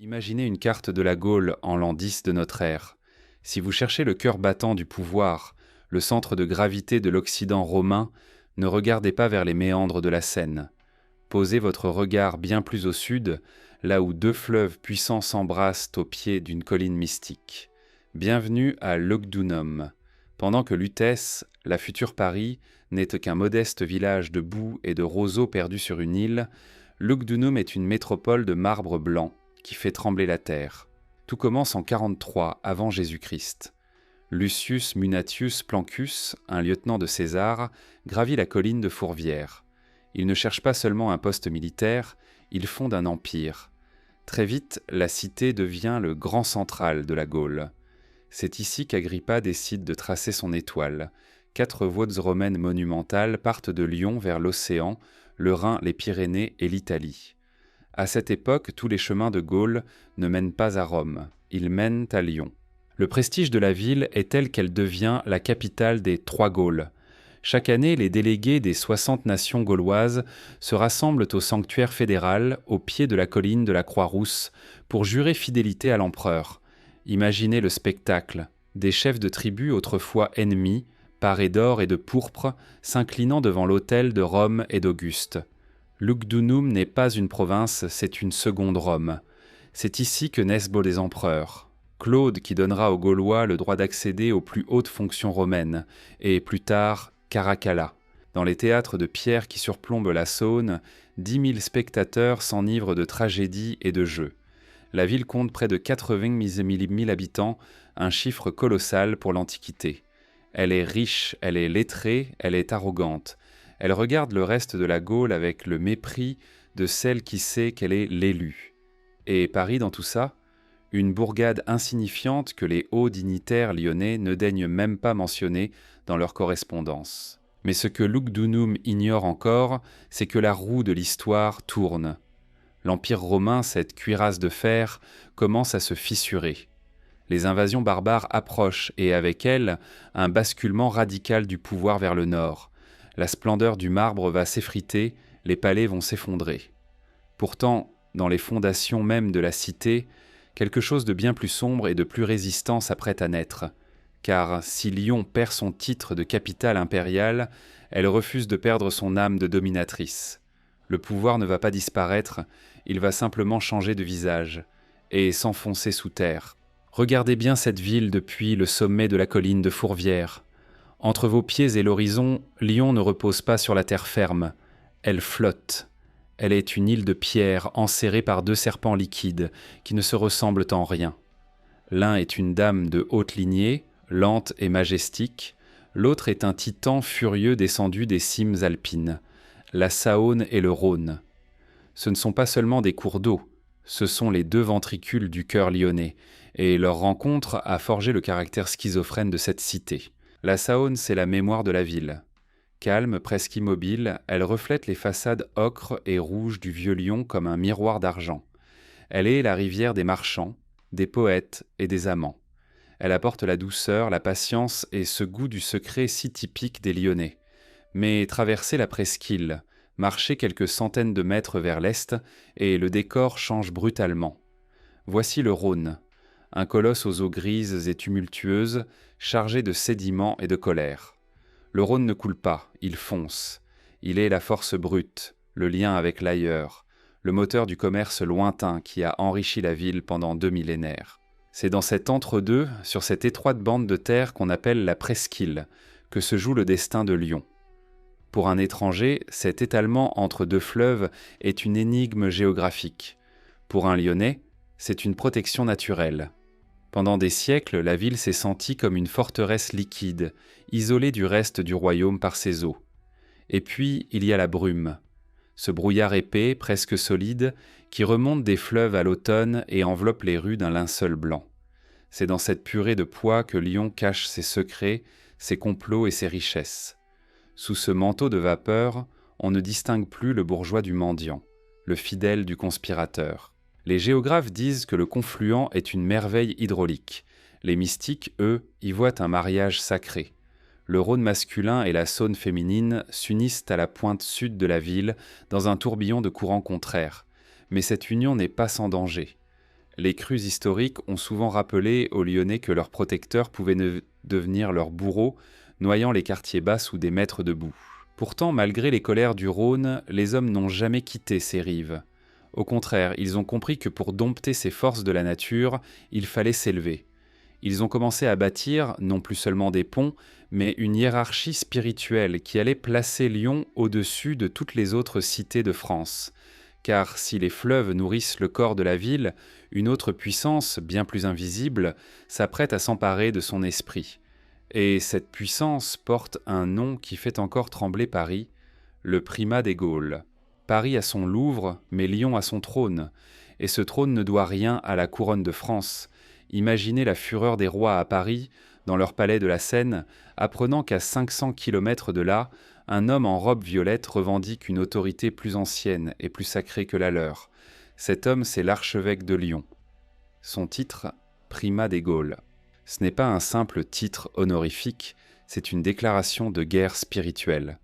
Imaginez une carte de la Gaule en l'an 10 de notre ère. Si vous cherchez le cœur battant du pouvoir, le centre de gravité de l'Occident romain, ne regardez pas vers les méandres de la Seine. Posez votre regard bien plus au sud, là où deux fleuves puissants s'embrassent au pied d'une colline mystique. Bienvenue à Lugdunum. Pendant que Lutèce, la future Paris, n'est qu'un modeste village de boue et de roseaux perdus sur une île, Lugdunum est une métropole de marbre blanc qui fait trembler la terre. Tout commence en 43 avant Jésus-Christ. Lucius Munatius Plancus, un lieutenant de César, gravit la colline de Fourvière. Il ne cherche pas seulement un poste militaire, il fonde un empire. Très vite, la cité devient le grand central de la Gaule. C'est ici qu'Agrippa décide de tracer son étoile. 4 voies romaines monumentales partent de Lyon vers l'océan, le Rhin, les Pyrénées et l'Italie. À cette époque, tous les chemins de Gaule ne mènent pas à Rome, ils mènent à Lyon. Le prestige de la ville est tel qu'elle devient la capitale des Trois Gaules. Chaque année, les délégués des 60 nations gauloises se rassemblent au sanctuaire fédéral, au pied de la colline de la Croix-Rousse, pour jurer fidélité à l'empereur. Imaginez le spectacle, des chefs de tribus autrefois ennemis, parés d'or et de pourpre, s'inclinant devant l'autel de Rome et d'Auguste. Lugdunum n'est pas une province, c'est une seconde Rome. C'est ici que naissent des empereurs. Claude qui donnera aux Gaulois le droit d'accéder aux plus hautes fonctions romaines, et plus tard, Caracalla. Dans les théâtres de pierre qui surplombent la Saône, 10 000 spectateurs s'enivrent de tragédies et de jeux. La ville compte près de 80 000 habitants, un chiffre colossal pour l'Antiquité. Elle est riche, elle est lettrée, elle est arrogante. Elle regarde le reste de la Gaule avec le mépris de celle qui sait qu'elle est l'élue. Et Paris dans tout ça ? Une bourgade insignifiante que les hauts dignitaires lyonnais ne daignent même pas mentionner dans leur correspondance. Mais ce que Lugdunum ignore encore, c'est que la roue de l'histoire tourne. L'Empire romain, cette cuirasse de fer, commence à se fissurer. Les invasions barbares approchent et avec elles, un basculement radical du pouvoir vers le nord. La splendeur du marbre va s'effriter, les palais vont s'effondrer. Pourtant, dans les fondations même de la cité, quelque chose de bien plus sombre et de plus résistant s'apprête à naître. Car si Lyon perd son titre de capitale impériale, elle refuse de perdre son âme de dominatrice. Le pouvoir ne va pas disparaître, il va simplement changer de visage et s'enfoncer sous terre. Regardez bien cette ville depuis le sommet de la colline de Fourvière. Entre vos pieds et l'horizon, Lyon ne repose pas sur la terre ferme. Elle flotte. Elle est une île de pierre enserrée par 2 serpents liquides qui ne se ressemblent en rien. L'un est une dame de haute lignée, lente et majestique. L'autre est un titan furieux descendu des cimes alpines, la Saône et le Rhône. Ce ne sont pas seulement des cours d'eau, ce sont les 2 ventricules du cœur lyonnais, et leur rencontre a forgé le caractère schizophrène de cette cité. La Saône, c'est la mémoire de la ville. Calme, presque immobile, elle reflète les façades ocre et rouges du vieux Lyon comme un miroir d'argent. Elle est la rivière des marchands, des poètes et des amants. Elle apporte la douceur, la patience et ce goût du secret si typique des Lyonnais. Mais traverser la presqu'île, marcher quelques centaines de mètres vers l'est, et le décor change brutalement. Voici le Rhône, un colosse aux eaux grises et tumultueuses, chargé de sédiments et de colère. Le Rhône ne coule pas, il fonce. Il est la force brute, le lien avec l'ailleurs, le moteur du commerce lointain qui a enrichi la ville pendant 2 millénaires. C'est dans cet entre-deux, sur cette étroite bande de terre qu'on appelle la presqu'île, que se joue le destin de Lyon. Pour un étranger, cet étalement entre 2 fleuves est une énigme géographique. Pour un Lyonnais, c'est une protection naturelle. Pendant des siècles, la ville s'est sentie comme une forteresse liquide, isolée du reste du royaume par ses eaux. Et puis, il y a la brume, ce brouillard épais, presque solide, qui remonte des fleuves à l'automne et enveloppe les rues d'un linceul blanc. C'est dans cette purée de pois que Lyon cache ses secrets, ses complots et ses richesses. Sous ce manteau de vapeur, on ne distingue plus le bourgeois du mendiant, le fidèle du conspirateur. Les géographes disent que le confluent est une merveille hydraulique. Les mystiques, eux, y voient un mariage sacré. Le Rhône masculin et la Saône féminine s'unissent à la pointe sud de la ville dans un tourbillon de courants contraires. Mais cette union n'est pas sans danger. Les crues historiques ont souvent rappelé aux Lyonnais que leurs protecteurs pouvaient devenir leurs bourreaux, noyant les quartiers bas sous des mètres de boue. Pourtant, malgré les colères du Rhône, les hommes n'ont jamais quitté ces rives. Au contraire, ils ont compris que pour dompter ces forces de la nature, il fallait s'élever. Ils ont commencé à bâtir, non plus seulement des ponts, mais une hiérarchie spirituelle qui allait placer Lyon au-dessus de toutes les autres cités de France. Car si les fleuves nourrissent le corps de la ville, une autre puissance, bien plus invisible, s'apprête à s'emparer de son esprit. Et cette puissance porte un nom qui fait encore trembler Paris, le primat des Gaules. Paris a son Louvre, mais Lyon a son trône, et ce trône ne doit rien à la couronne de France. Imaginez la fureur des rois à Paris, dans leur palais de la Seine, apprenant qu'à 500 kilomètres de là, un homme en robe violette revendique une autorité plus ancienne et plus sacrée que la leur. Cet homme, c'est l'archevêque de Lyon. Son titre, primat des Gaules. Ce n'est pas un simple titre honorifique, c'est une déclaration de guerre spirituelle.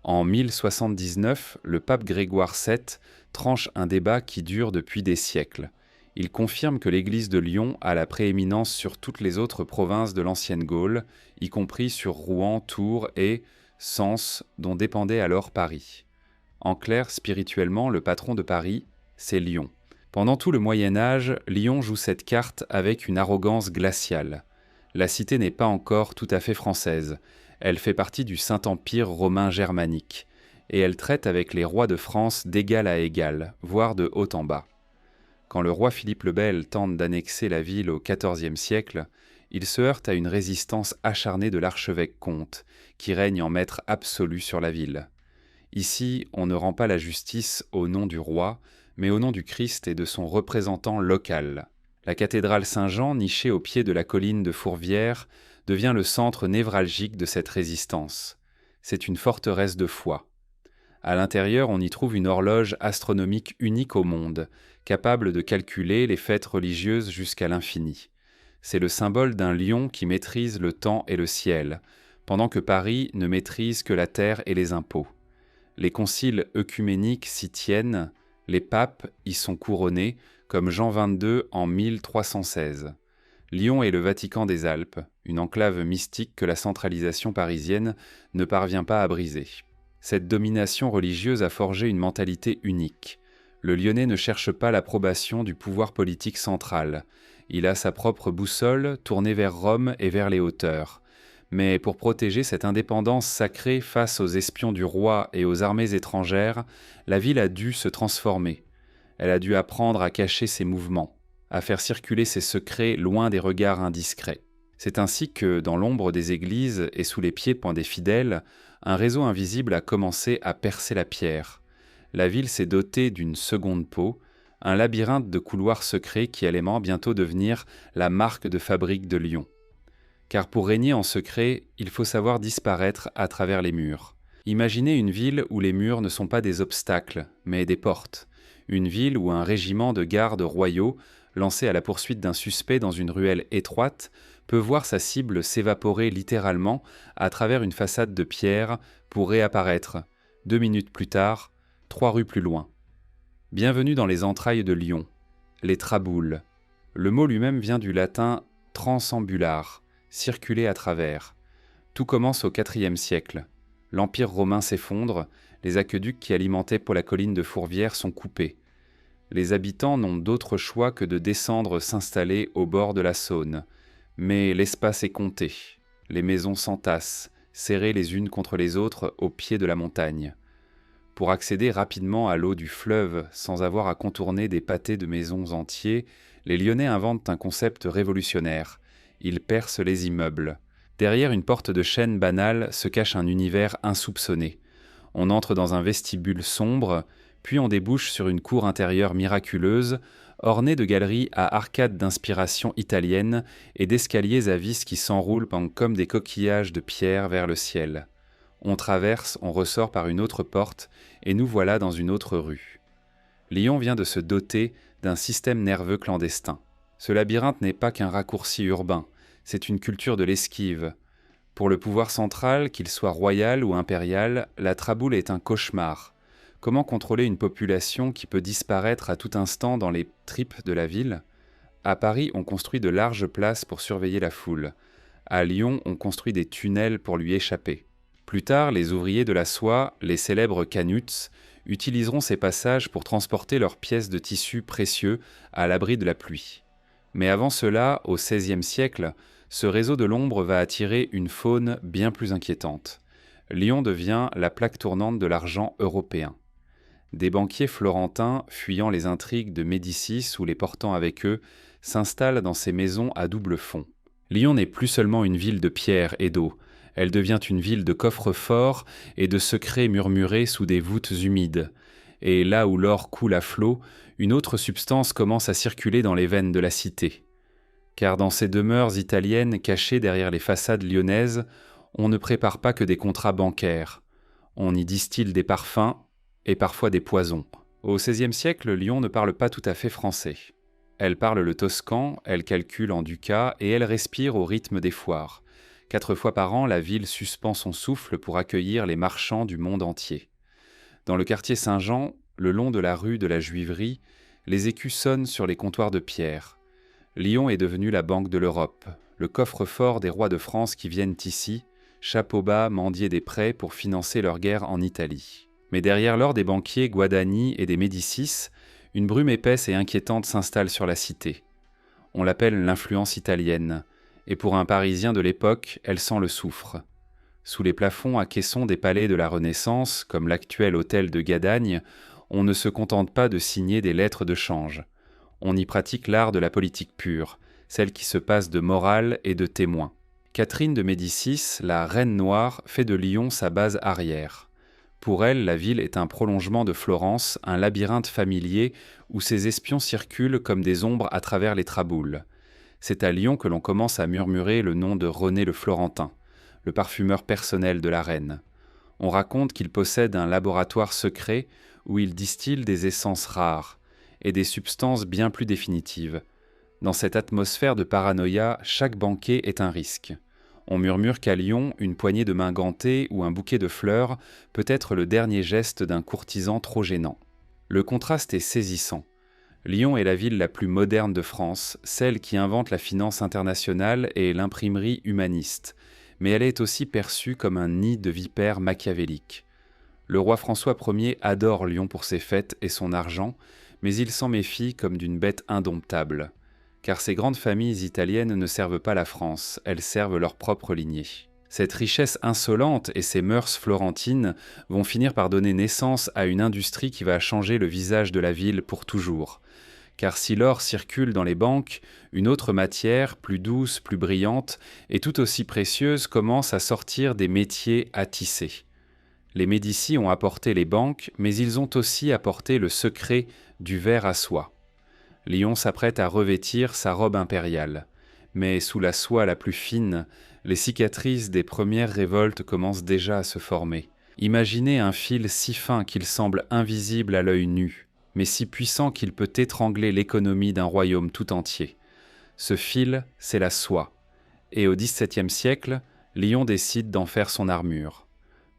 En 1079, le pape Grégoire VII tranche un débat qui dure depuis des siècles. Il confirme que l'Église de Lyon a la prééminence sur toutes les autres provinces de l'ancienne Gaule, y compris sur Rouen, Tours et Sens, dont dépendait alors Paris. En clair, spirituellement, le patron de Paris, c'est Lyon. Pendant tout le Moyen Âge, Lyon joue cette carte avec une arrogance glaciale. La cité n'est pas encore tout à fait française. Elle fait partie du Saint-Empire romain germanique, et elle traite avec les rois de France d'égal à égal, voire de haut en bas. Quand le roi Philippe le Bel tente d'annexer la ville au XIVe siècle, il se heurte à une résistance acharnée de l'archevêque comte, qui règne en maître absolu sur la ville. Ici, on ne rend pas la justice au nom du roi, mais au nom du Christ et de son représentant local. La cathédrale Saint-Jean, nichée au pied de la colline de Fourvière, devient le centre névralgique de cette résistance. C'est une forteresse de foi. À l'intérieur, on y trouve une horloge astronomique unique au monde, capable de calculer les fêtes religieuses jusqu'à l'infini. C'est le symbole d'un lion qui maîtrise le temps et le ciel, pendant que Paris ne maîtrise que la terre et les impôts. Les conciles œcuméniques s'y tiennent, les papes y sont couronnés, comme Jean XXII en 1316. Lyon est le Vatican des Alpes, une enclave mystique que la centralisation parisienne ne parvient pas à briser. Cette domination religieuse a forgé une mentalité unique. Le Lyonnais ne cherche pas l'approbation du pouvoir politique central. Il a sa propre boussole tournée vers Rome et vers les hauteurs. Mais pour protéger cette indépendance sacrée face aux espions du roi et aux armées étrangères, la ville a dû se transformer. Elle a dû apprendre à cacher ses mouvements, à faire circuler ses secrets loin des regards indiscrets. C'est ainsi que, dans l'ombre des églises et sous les pieds-points des fidèles, un réseau invisible a commencé à percer la pierre. La ville s'est dotée d'une seconde peau, un labyrinthe de couloirs secrets qui allait bientôt devenir la marque de fabrique de Lyon. Car pour régner en secret, il faut savoir disparaître à travers les murs. Imaginez une ville où les murs ne sont pas des obstacles, mais des portes. Une ville où un régiment de gardes royaux, lancé à la poursuite d'un suspect dans une ruelle étroite, peut voir sa cible s'évaporer littéralement à travers une façade de pierre pour réapparaître, 2 minutes plus tard, 3 rues plus loin. Bienvenue dans les entrailles de Lyon, les traboules. Le mot lui-même vient du latin transambulare, circuler à travers. Tout commence au IVe siècle. L'Empire romain s'effondre, les aqueducs qui alimentaient pour la colline de Fourvière sont coupés. Les habitants n'ont d'autre choix que de descendre s'installer au bord de la Saône. Mais l'espace est compté. Les maisons s'entassent, serrées les unes contre les autres au pied de la montagne. Pour accéder rapidement à l'eau du fleuve sans avoir à contourner des pâtés de maisons entiers, les Lyonnais inventent un concept révolutionnaire. Ils percent les immeubles. Derrière une porte de chêne banale se cache un univers insoupçonné. On entre dans un vestibule sombre, puis on débouche sur une cour intérieure miraculeuse, ornée de galeries à arcades d'inspiration italienne et d'escaliers à vis qui s'enroulent comme des coquillages de pierre vers le ciel. On traverse, on ressort par une autre porte, et nous voilà dans une autre rue. Lyon vient de se doter d'un système nerveux clandestin. Ce labyrinthe n'est pas qu'un raccourci urbain, c'est une culture de l'esquive. Pour le pouvoir central, qu'il soit royal ou impérial, la traboule est un cauchemar. Comment contrôler une population qui peut disparaître à tout instant dans les tripes de la ville ? À Paris, on construit de larges places pour surveiller la foule. À Lyon, on construit des tunnels pour lui échapper. Plus tard, les ouvriers de la soie, les célèbres canuts, utiliseront ces passages pour transporter leurs pièces de tissu précieux à l'abri de la pluie. Mais avant cela, au XVIe siècle, ce réseau de l'ombre va attirer une faune bien plus inquiétante. Lyon devient la plaque tournante de l'argent européen. Des banquiers florentins, fuyant les intrigues de Médicis ou les portant avec eux, s'installent dans ces maisons à double fond. Lyon n'est plus seulement une ville de pierre et d'eau, elle devient une ville de coffres-forts et de secrets murmurés sous des voûtes humides. Et là où l'or coule à flot, une autre substance commence à circuler dans les veines de la cité. Car dans ces demeures italiennes cachées derrière les façades lyonnaises, on ne prépare pas que des contrats bancaires. On y distille des parfums et parfois des poisons. Au XVIe siècle, Lyon ne parle pas tout à fait français. Elle parle le toscan, elle calcule en ducats et elle respire au rythme des foires. 4 fois par an, la ville suspend son souffle pour accueillir les marchands du monde entier. Dans le quartier Saint-Jean, le long de la rue de la Juiverie, les écus sonnent sur les comptoirs de pierre. Lyon est devenue la banque de l'Europe, le coffre-fort des rois de France qui viennent ici, chapeau bas, mendier des prêts pour financer leur guerre en Italie. Mais derrière l'or des banquiers Guadagni et des Médicis, une brume épaisse et inquiétante s'installe sur la cité. On l'appelle l'influence italienne, et pour un Parisien de l'époque, elle sent le soufre. Sous les plafonds à caissons des palais de la Renaissance, comme l'actuel hôtel de Gadagne, on ne se contente pas de signer des lettres de change. On y pratique l'art de la politique pure, celle qui se passe de morale et de témoin. Catherine de Médicis, la reine noire, fait de Lyon sa base arrière. Pour elle, la ville est un prolongement de Florence, un labyrinthe familier où ses espions circulent comme des ombres à travers les traboules. C'est à Lyon que l'on commence à murmurer le nom de René le Florentin, le parfumeur personnel de la reine. On raconte qu'il possède un laboratoire secret où il distille des essences rares et des substances bien plus définitives. Dans cette atmosphère de paranoïa, chaque banquet est un risque. On murmure qu'à Lyon, une poignée de main gantée ou un bouquet de fleurs peut être le dernier geste d'un courtisan trop gênant. Le contraste est saisissant. Lyon est la ville la plus moderne de France, celle qui invente la finance internationale et l'imprimerie humaniste, mais elle est aussi perçue comme un nid de vipères machiavéliques. Le roi François Ier adore Lyon pour ses fêtes et son argent, mais il s'en méfie comme d'une bête indomptable. Car ces grandes familles italiennes ne servent pas la France, elles servent leur propre lignée. Cette richesse insolente et ces mœurs florentines vont finir par donner naissance à une industrie qui va changer le visage de la ville pour toujours. Car si l'or circule dans les banques, une autre matière, plus douce, plus brillante, et tout aussi précieuse, commence à sortir des métiers à tisser. Les Médicis ont apporté les banques, mais ils ont aussi apporté le secret du verre à soie. Lyon s'apprête à revêtir sa robe impériale. Mais sous la soie la plus fine, les cicatrices des premières révoltes commencent déjà à se former. Imaginez un fil si fin qu'il semble invisible à l'œil nu, mais si puissant qu'il peut étrangler l'économie d'un royaume tout entier. Ce fil, c'est la soie. Et au XVIIe siècle, Lyon décide d'en faire son armure.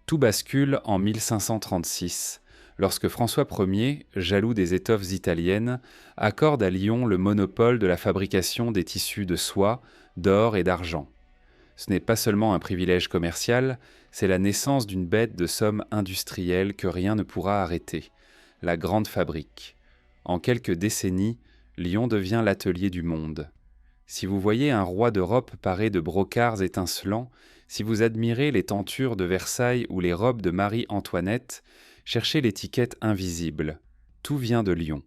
Tout bascule en 1536, lorsque François Ier, jaloux des étoffes italiennes, accorde à Lyon le monopole de la fabrication des tissus de soie, d'or et d'argent. Ce n'est pas seulement un privilège commercial, c'est la naissance d'une bête de somme industrielle que rien ne pourra arrêter, la grande fabrique. En quelques décennies, Lyon devient l'atelier du monde. Si vous voyez un roi d'Europe paré de brocarts étincelants, si vous admirez les tentures de Versailles ou les robes de Marie-Antoinette, cherchez l'étiquette invisible. Tout vient de Lyon.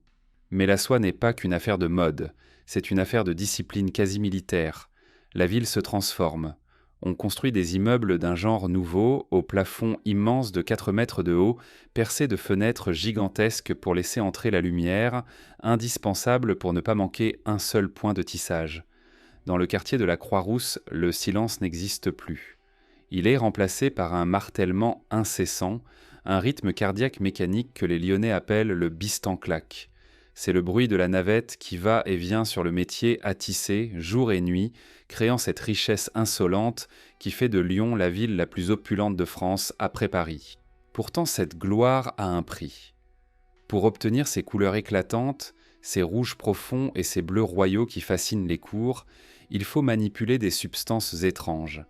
Mais la soie n'est pas qu'une affaire de mode, c'est une affaire de discipline quasi militaire. La ville se transforme. On construit des immeubles d'un genre nouveau, aux plafonds immenses de 4 mètres de haut, percés de fenêtres gigantesques pour laisser entrer la lumière, indispensables pour ne pas manquer un seul point de tissage. Dans le quartier de la Croix-Rousse, le silence n'existe plus. Il est remplacé par un martèlement incessant, un rythme cardiaque mécanique que les Lyonnais appellent le bistanclac. C'est le bruit de la navette qui va et vient sur le métier à tisser, jour et nuit, créant cette richesse insolente qui fait de Lyon la ville la plus opulente de France après Paris. Pourtant, cette gloire a un prix. Pour obtenir ces couleurs éclatantes, ces rouges profonds et ces bleus royaux qui fascinent les cours, il faut manipuler des substances étranges.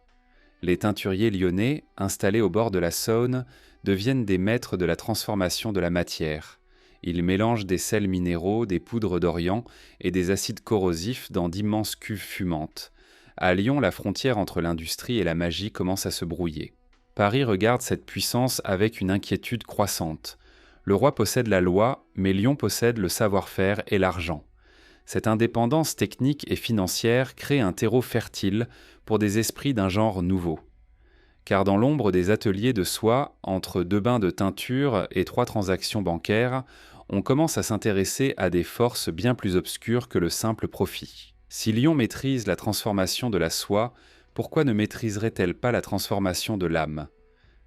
Les teinturiers lyonnais, installés au bord de la Saône, deviennent des maîtres de la transformation de la matière. Ils mélangent des sels minéraux, des poudres d'Orient et des acides corrosifs dans d'immenses cuves fumantes. À Lyon, la frontière entre l'industrie et la magie commence à se brouiller. Paris regarde cette puissance avec une inquiétude croissante. Le roi possède la loi, mais Lyon possède le savoir-faire et l'argent. Cette indépendance technique et financière crée un terreau fertile pour des esprits d'un genre nouveau. Car dans l'ombre des ateliers de soie, entre 2 bains de teinture et 3 transactions bancaires, on commence à s'intéresser à des forces bien plus obscures que le simple profit. Si Lyon maîtrise la transformation de la soie, pourquoi ne maîtriserait-elle pas la transformation de l'âme ?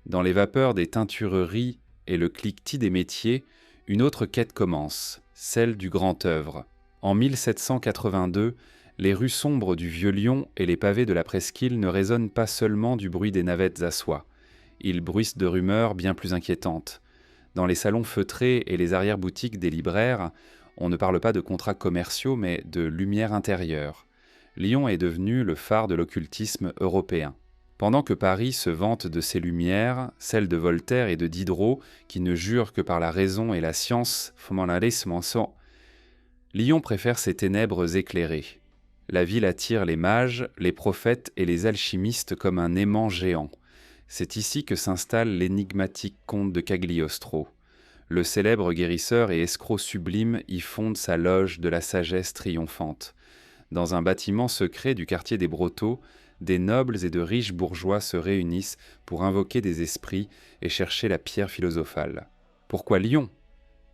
Dans les vapeurs des teintureries et le cliquetis des métiers, une autre quête commence, celle du grand œuvre. En 1782, les rues sombres du Vieux-Lyon et les pavés de la Presqu'île ne résonnent pas seulement du bruit des navettes à soie. Ils bruissent de rumeurs bien plus inquiétantes. Dans les salons feutrés et les arrière-boutiques des libraires, on ne parle pas de contrats commerciaux, mais de lumière intérieure. Lyon est devenu le phare de l'occultisme européen. Pendant que Paris se vante de ses lumières, celles de Voltaire et de Diderot, qui ne jurent que par la raison et la science, Lyon préfère ses ténèbres éclairées. La ville attire les mages, les prophètes et les alchimistes comme un aimant géant. C'est ici que s'installe l'énigmatique comte de Cagliostro. Le célèbre guérisseur et escroc sublime y fonde sa loge de la sagesse triomphante. Dans un bâtiment secret du quartier des Brotteaux, des nobles et de riches bourgeois se réunissent pour invoquer des esprits et chercher la pierre philosophale. Pourquoi Lyon ?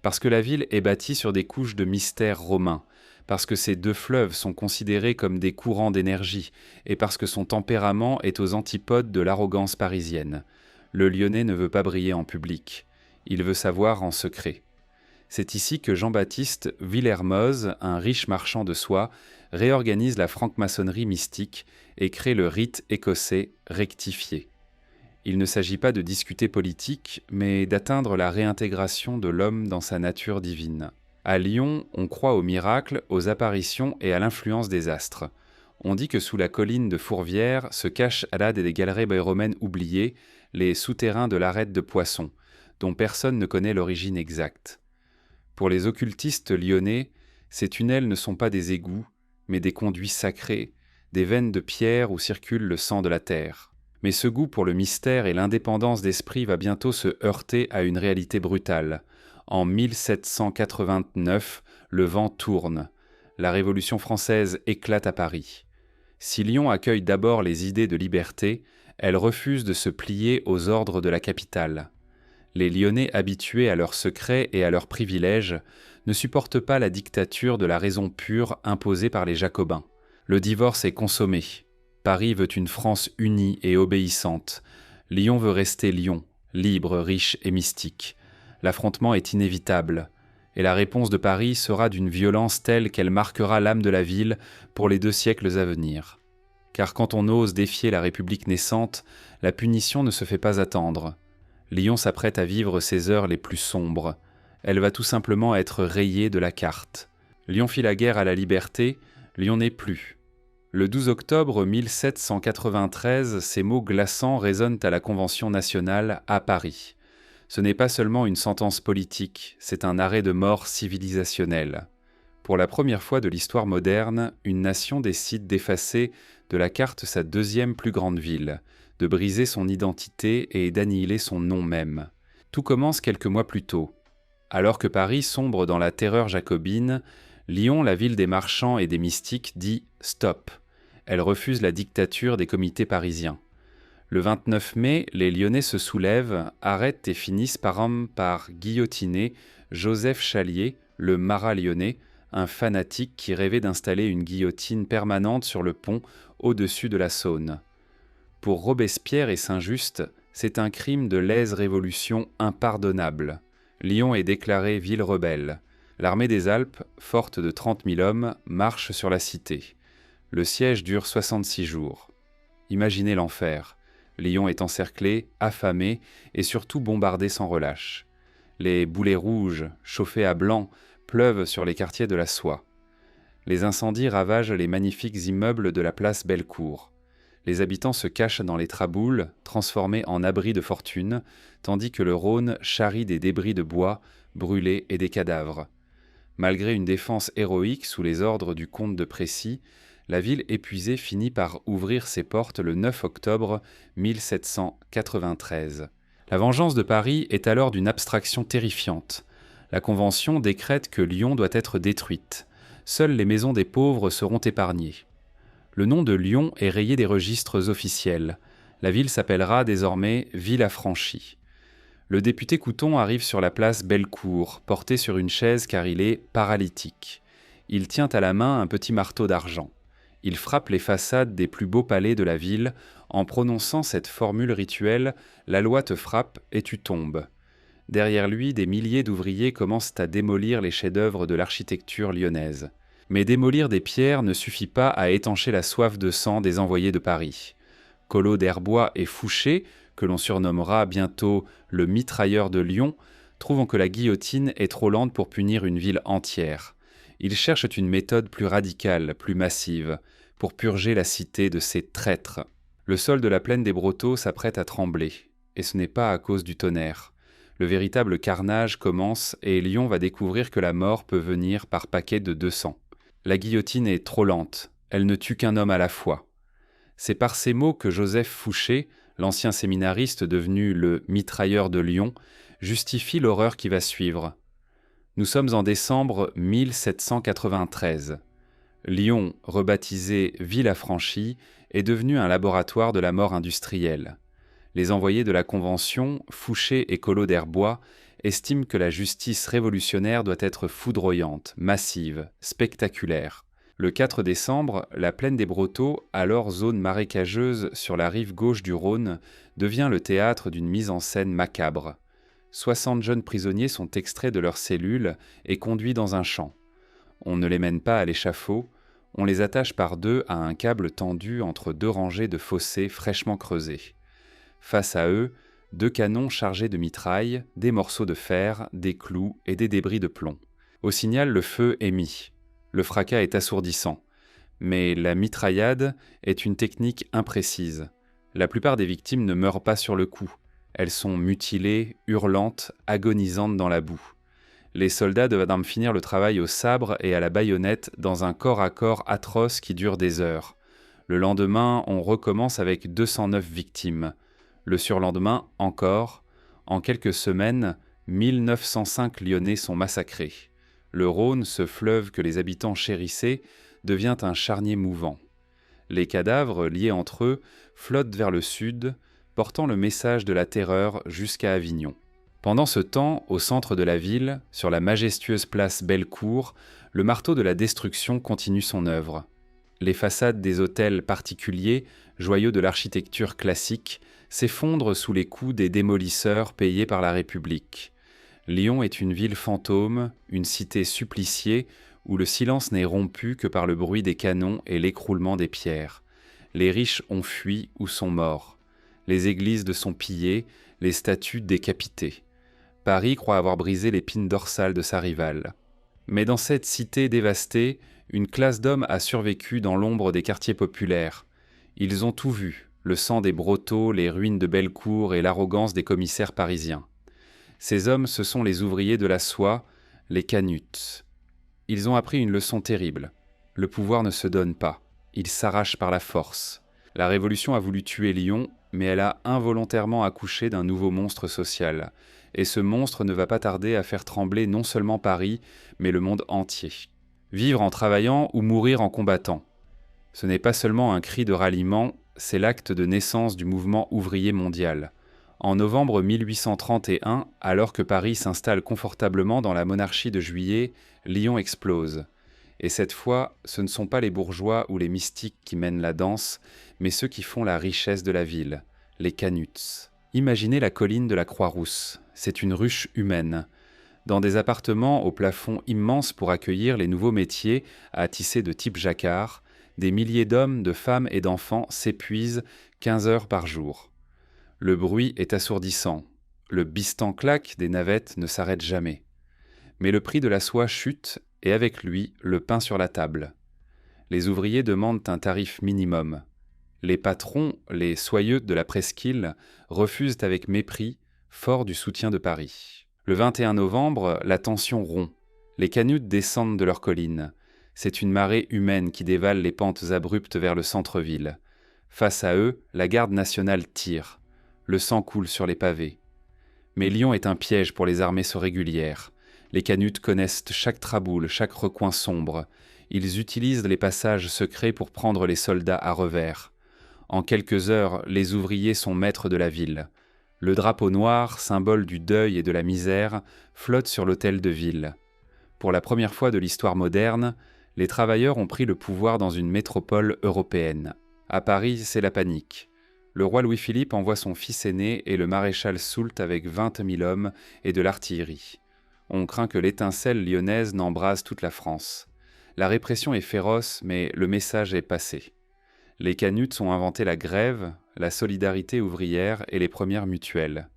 Parce que la ville est bâtie sur des couches de mystères romains, parce que ces 2 fleuves sont considérés comme des courants d'énergie, et parce que son tempérament est aux antipodes de l'arrogance parisienne. Le Lyonnais ne veut pas briller en public, il veut savoir en secret. C'est ici que Jean-Baptiste Villermoz, un riche marchand de soie, réorganise la franc-maçonnerie mystique et crée le rite écossais rectifié. Il ne s'agit pas de discuter politique, mais d'atteindre la réintégration de l'homme dans sa nature divine. À Lyon, on croit aux miracles, aux apparitions et à l'influence des astres. On dit que sous la colline de Fourvière se cachent là des galeries romaines oubliées, les souterrains de l'arête de Poisson, dont personne ne connaît l'origine exacte. Pour les occultistes lyonnais, ces tunnels ne sont pas des égouts, mais des conduits sacrés, des veines de pierre où circule le sang de la terre. Mais ce goût pour le mystère et l'indépendance d'esprit va bientôt se heurter à une réalité brutale. En 1789, le vent tourne. La Révolution française éclate à Paris. Si Lyon accueille d'abord les idées de liberté, elle refuse de se plier aux ordres de la capitale. Les Lyonnais habitués à leurs secrets et à leurs privilèges ne supportent pas la dictature de la raison pure imposée par les Jacobins. Le divorce est consommé. Paris veut une France unie et obéissante. Lyon veut rester Lyon, libre, riche et mystique. L'affrontement est inévitable, et la réponse de Paris sera d'une violence telle qu'elle marquera l'âme de la ville pour les 2 siècles à venir. Car quand on ose défier la République naissante, la punition ne se fait pas attendre. Lyon s'apprête à vivre ses heures les plus sombres. Elle va tout simplement être rayée de la carte. Lyon fit la guerre à la liberté, Lyon n'est plus. Le 12 octobre 1793, ces mots glaçants résonnent à la Convention nationale à Paris. Ce n'est pas seulement une sentence politique, c'est un arrêt de mort civilisationnel. Pour la première fois de l'histoire moderne, une nation décide d'effacer de la carte sa 2e plus grande ville, de briser son identité et d'annihiler son nom même. Tout commence quelques mois plus tôt. Alors que Paris sombre dans la terreur jacobine, Lyon, la ville des marchands et des mystiques, dit « stop ». Elle refuse la dictature des comités parisiens. Le 29 mai, les Lyonnais se soulèvent, arrêtent et finissent par guillotiner Joseph Chalier, le marat lyonnais, un fanatique qui rêvait d'installer une guillotine permanente sur le pont au-dessus de la Saône. Pour Robespierre et Saint-Just, c'est un crime de lèse-révolution impardonnable. Lyon est déclarée ville rebelle. L'armée des Alpes, forte de 30 000 hommes, marche sur la cité. Le siège dure 66 jours. Imaginez l'enfer. Lyon est encerclé, affamé et surtout bombardé sans relâche. Les boulets rouges, chauffés à blanc, pleuvent sur les quartiers de la soie. Les incendies ravagent les magnifiques immeubles de la place Bellecour. Les habitants se cachent dans les traboules, transformés en abris de fortune, tandis que le Rhône charrie des débris de bois brûlés et des cadavres. Malgré une défense héroïque sous les ordres du comte de Précy, la ville épuisée finit par ouvrir ses portes le 9 octobre 1793. La vengeance de Paris est alors d'une abstraction terrifiante. La Convention décrète que Lyon doit être détruite. Seules les maisons des pauvres seront épargnées. Le nom de Lyon est rayé des registres officiels. La ville s'appellera désormais Ville-Affranchie. Le député Couthon arrive sur la place Bellecour, porté sur une chaise car il est paralytique. Il tient à la main un petit marteau d'argent. Il frappe les façades des plus beaux palais de la ville en prononçant cette formule rituelle « La loi te frappe et tu tombes ». Derrière lui, des milliers d'ouvriers commencent à démolir les chefs-d'œuvre de l'architecture lyonnaise. Mais démolir des pierres ne suffit pas à étancher la soif de sang des envoyés de Paris. Collot d'Herbois et Fouché, que l'on surnommera bientôt le mitrailleur de Lyon, trouvent que la guillotine est trop lente pour punir une ville entière. Ils cherchent une méthode plus radicale, plus massive, pour purger la cité de ces traîtres. Le sol de la plaine des Brotteaux s'apprête à trembler, et ce n'est pas à cause du tonnerre. Le véritable carnage commence et Lyon va découvrir que la mort peut venir par paquets de 200. La guillotine est trop lente, elle ne tue qu'un homme à la fois. C'est par ces mots que Joseph Fouché, l'ancien séminariste devenu le mitrailleur de Lyon, justifie l'horreur qui va suivre. Nous sommes en décembre 1793. Lyon, rebaptisé Ville-Affranchie, est devenu un laboratoire de la mort industrielle. Les envoyés de la Convention, Fouché et Collot d'Herbois, estiment que la justice révolutionnaire doit être foudroyante, massive, spectaculaire. Le 4 décembre, la plaine des Brotteaux, alors zone marécageuse sur la rive gauche du Rhône, devient le théâtre d'une mise en scène macabre. 60 jeunes prisonniers sont extraits de leurs cellules et conduits dans un champ. On ne les mène pas à l'échafaud, on les attache par deux à un câble tendu entre deux rangées de fossés fraîchement creusés. Face à eux, 2 canons chargés de mitraille, des morceaux de fer, des clous et des débris de plomb. Au signal, le feu est mis. Le fracas est assourdissant. Mais la mitraillade est une technique imprécise. La plupart des victimes ne meurent pas sur le coup. Elles sont mutilées, hurlantes, agonisantes dans la boue. Les soldats doivent finir le travail au sabre et à la baïonnette dans un corps à corps atroce qui dure des heures. Le lendemain, on recommence avec 209 victimes. Le surlendemain, encore. En quelques semaines, 1905 Lyonnais sont massacrés. Le Rhône, ce fleuve que les habitants chérissaient, devient un charnier mouvant. Les cadavres, liés entre eux, flottent vers le sud, portant le message de la terreur jusqu'à Avignon. Pendant ce temps, au centre de la ville, sur la majestueuse place Bellecour, le marteau de la destruction continue son œuvre. Les façades des hôtels particuliers, joyaux de l'architecture classique, s'effondrent sous les coups des démolisseurs payés par la République. Lyon est une ville fantôme, une cité suppliciée, où le silence n'est rompu que par le bruit des canons et l'écroulement des pierres. Les riches ont fui ou sont morts. Les églises sont pillées, les statues décapitées. Paris croit avoir brisé l'épine dorsale de sa rivale. Mais dans cette cité dévastée, une classe d'hommes a survécu dans l'ombre des quartiers populaires. Ils ont tout vu, le sang des Brotteaux, les ruines de Bellecour et l'arrogance des commissaires parisiens. Ces hommes, ce sont les ouvriers de la soie, les canuts. Ils ont appris une leçon terrible. Le pouvoir ne se donne pas, il s'arrache par la force. La Révolution a voulu tuer Lyon, mais elle a involontairement accouché d'un nouveau monstre social. Et ce monstre ne va pas tarder à faire trembler non seulement Paris, mais le monde entier. Vivre en travaillant ou mourir en combattant. Ce n'est pas seulement un cri de ralliement, c'est l'acte de naissance du mouvement ouvrier mondial. En novembre 1831, alors que Paris s'installe confortablement dans la monarchie de Juillet, Lyon explose. Et cette fois, ce ne sont pas les bourgeois ou les mystiques qui mènent la danse, mais ceux qui font la richesse de la ville, les canuts. Imaginez la colline de la Croix-Rousse, c'est une ruche humaine. Dans des appartements au plafond immense pour accueillir les nouveaux métiers à tisser de type jacquard, des milliers d'hommes, de femmes et d'enfants s'épuisent 15 heures par jour. Le bruit est assourdissant. Le bistan-claque des navettes ne s'arrête jamais. Mais le prix de la soie chute et avec lui le pain sur la table. Les ouvriers demandent un tarif minimum. Les patrons, les soyeux de la presqu'île, refusent avec mépris, forts du soutien de Paris. Le 21 novembre, la tension rompt. Les canuts descendent de leurs collines. C'est une marée humaine qui dévale les pentes abruptes vers le centre-ville. Face à eux, la garde nationale tire. Le sang coule sur les pavés. Mais Lyon est un piège pour les armées régulières. Les canuts connaissent chaque traboule, chaque recoin sombre. Ils utilisent les passages secrets pour prendre les soldats à revers. En quelques heures, les ouvriers sont maîtres de la ville. Le drapeau noir, symbole du deuil et de la misère, flotte sur l'hôtel de ville. Pour la première fois de l'histoire moderne, les travailleurs ont pris le pouvoir dans une métropole européenne. À Paris, c'est la panique. Le roi Louis-Philippe envoie son fils aîné et le maréchal Soult avec 20 000 hommes et de l'artillerie. On craint que l'étincelle lyonnaise n'embrase toute la France. La répression est féroce, mais le message est passé. Les canuts ont inventé la grève, la solidarité ouvrière et les premières mutuelles.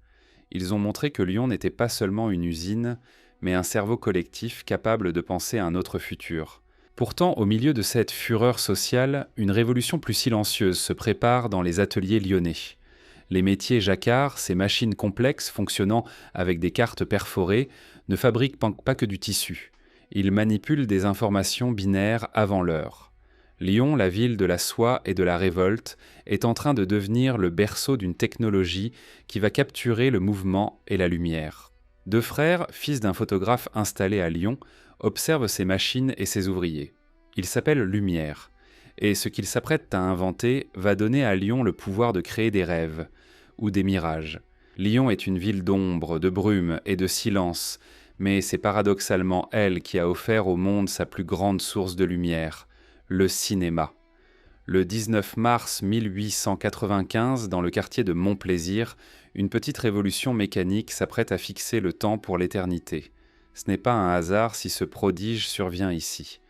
Ils ont montré que Lyon n'était pas seulement une usine, mais un cerveau collectif capable de penser à un autre futur. Pourtant, au milieu de cette fureur sociale, une révolution plus silencieuse se prépare dans les ateliers lyonnais. Les métiers jacquards, ces machines complexes fonctionnant avec des cartes perforées, ne fabriquent pas que du tissu. Ils manipulent des informations binaires avant l'heure. Lyon, la ville de la soie et de la révolte, est en train de devenir le berceau d'une technologie qui va capturer le mouvement et la lumière. Deux frères, fils d'un photographe installé à Lyon, observent ces machines et ces ouvriers. Ils s'appellent Lumière, et ce qu'ils s'apprêtent à inventer va donner à Lyon le pouvoir de créer des rêves ou des mirages. Lyon est une ville d'ombre, de brume et de silence, mais c'est paradoxalement elle qui a offert au monde sa plus grande source de lumière, le cinéma. Le 19 mars 1895, dans le quartier de Montplaisir, une petite révolution mécanique s'apprête à fixer le temps pour l'éternité. Ce n'est pas un hasard si ce prodige survient ici.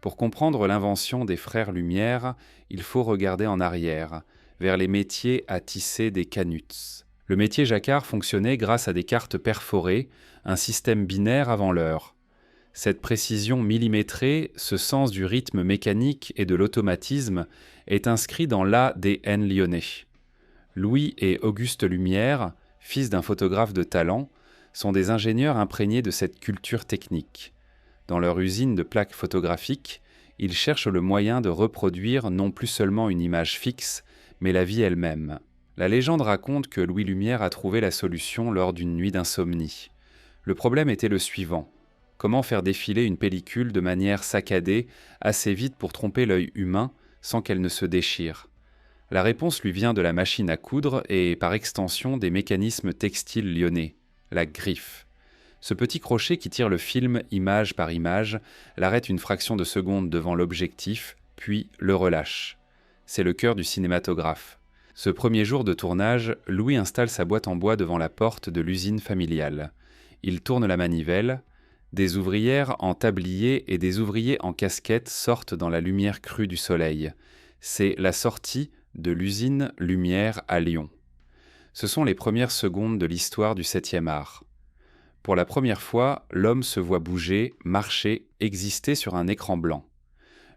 Pour comprendre l'invention des frères Lumière, il faut regarder en arrière, vers les métiers à tisser des canuts. Le métier jacquard fonctionnait grâce à des cartes perforées, un système binaire avant l'heure. Cette précision millimétrée, ce sens du rythme mécanique et de l'automatisme est inscrit dans l'ADN lyonnais. Louis et Auguste Lumière, fils d'un photographe de talent, sont des ingénieurs imprégnés de cette culture technique. Dans leur usine de plaques photographiques, ils cherchent le moyen de reproduire non plus seulement une image fixe, mais la vie elle-même. La légende raconte que Louis Lumière a trouvé la solution lors d'une nuit d'insomnie. Le problème était le suivant. Comment faire défiler une pellicule de manière saccadée, assez vite pour tromper l'œil humain, sans qu'elle ne se déchire ? La réponse lui vient de la machine à coudre et, par extension, des mécanismes textiles lyonnais, la griffe. Ce petit crochet qui tire le film image par image l'arrête une fraction de seconde devant l'objectif, puis le relâche. C'est le cœur du cinématographe. Ce premier jour de tournage, Louis installe sa boîte en bois devant la porte de l'usine familiale. Il tourne la manivelle. Des ouvrières en tablier et des ouvriers en casquette sortent dans la lumière crue du soleil. C'est la sortie de l'usine Lumière à Lyon. Ce sont les premières secondes de l'histoire du 7e art. Pour la première fois, l'homme se voit bouger, marcher, exister sur un écran blanc.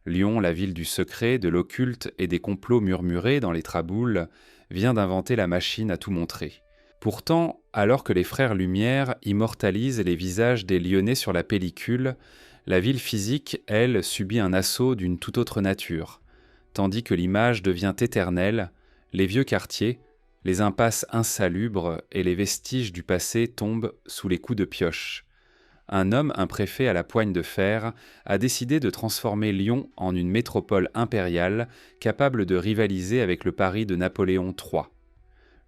Lyon, la ville du secret, de l'occulte et des complots murmurés dans les traboules, vient d'inventer la machine à tout montrer. Pourtant, alors que les frères Lumière immortalisent les visages des Lyonnais sur la pellicule, la ville physique, elle, subit un assaut d'une toute autre nature. Tandis que l'image devient éternelle, les vieux quartiers, les impasses insalubres et les vestiges du passé tombent sous les coups de pioche. Un préfet à la poigne de fer, a décidé de transformer Lyon en une métropole impériale capable de rivaliser avec le Paris de Napoléon III.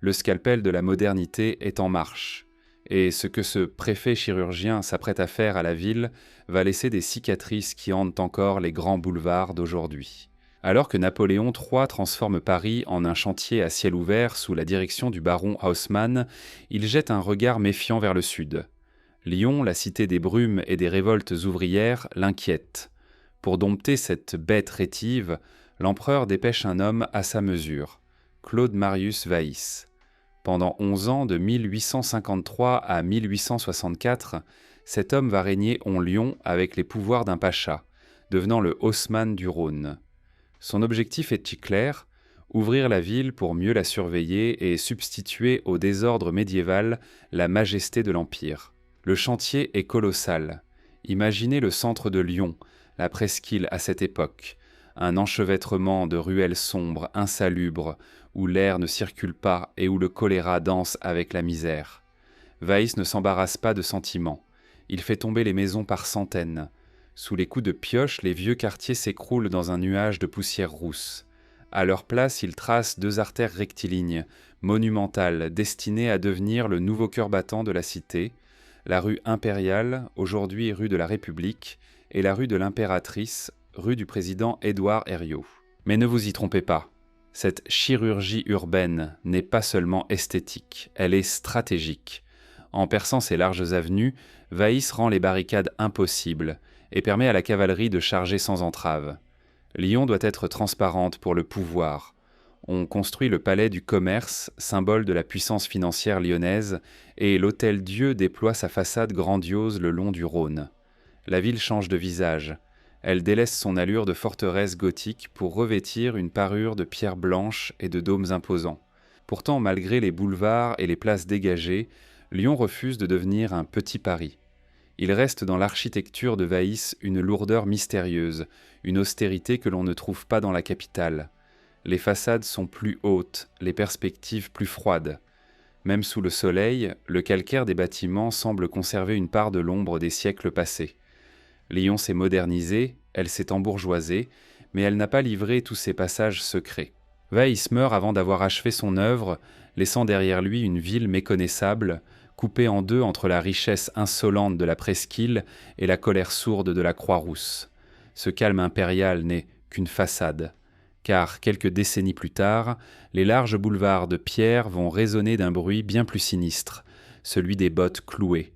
Le scalpel de la modernité est en marche, et ce que ce préfet chirurgien s'apprête à faire à la ville va laisser des cicatrices qui hantent encore les grands boulevards d'aujourd'hui. Alors que Napoléon III transforme Paris en un chantier à ciel ouvert sous la direction du baron Haussmann, il jette un regard méfiant vers le sud. Lyon, la cité des brumes et des révoltes ouvrières, l'inquiète. Pour dompter cette bête rétive, l'empereur dépêche un homme à sa mesure, Claude Marius Waïs. Pendant 11 ans, de 1853 à 1864, Cet homme va régner en Lyon avec les pouvoirs d'un pacha, devenant le Haussmann du Rhône. Son objectif est clair, ouvrir la ville pour mieux la surveiller et substituer au désordre médiéval la majesté de l'Empire. Le chantier est colossal. Imaginez le centre de Lyon, la presqu'île à cette époque, un enchevêtrement de ruelles sombres, insalubres, où l'air ne circule pas et où le choléra danse avec la misère. Waïs ne s'embarrasse pas de sentiments. Il fait tomber les maisons par centaines. Sous les coups de pioche, les vieux quartiers s'écroulent dans un nuage de poussière rousse. À leur place, il trace 2 artères rectilignes, monumentales, destinées à devenir le nouveau cœur battant de la cité, la rue Impériale, aujourd'hui rue de la République, et la rue de l'Impératrice, rue du président Édouard Herriot. Mais ne vous y trompez pas, cette chirurgie urbaine n'est pas seulement esthétique, elle est stratégique. En perçant ces larges avenues, Waïs rend les barricades impossibles et permet à la cavalerie de charger sans entrave. Lyon doit être transparente pour le pouvoir. On construit le palais du commerce, symbole de la puissance financière lyonnaise, et l'Hôtel-Dieu déploie sa façade grandiose le long du Rhône. La ville change de visage. Elle délaisse son allure de forteresse gothique pour revêtir une parure de pierre blanche et de dômes imposants. Pourtant, malgré les boulevards et les places dégagées, Lyon refuse de devenir un petit Paris. Il reste dans l'architecture de Waïs une lourdeur mystérieuse, une austérité que l'on ne trouve pas dans la capitale. Les façades sont plus hautes, les perspectives plus froides. Même sous le soleil, le calcaire des bâtiments semble conserver une part de l'ombre des siècles passés. Lyon s'est modernisée, elle s'est embourgeoisée, mais elle n'a pas livré tous ses passages secrets. Waïs meurt avant d'avoir achevé son œuvre, laissant derrière lui une ville méconnaissable, coupée en deux entre la richesse insolente de la presqu'île et la colère sourde de la Croix-Rousse. Ce calme impérial n'est qu'une façade, car quelques décennies plus tard, les larges boulevards de pierre vont résonner d'un bruit bien plus sinistre, celui des bottes clouées.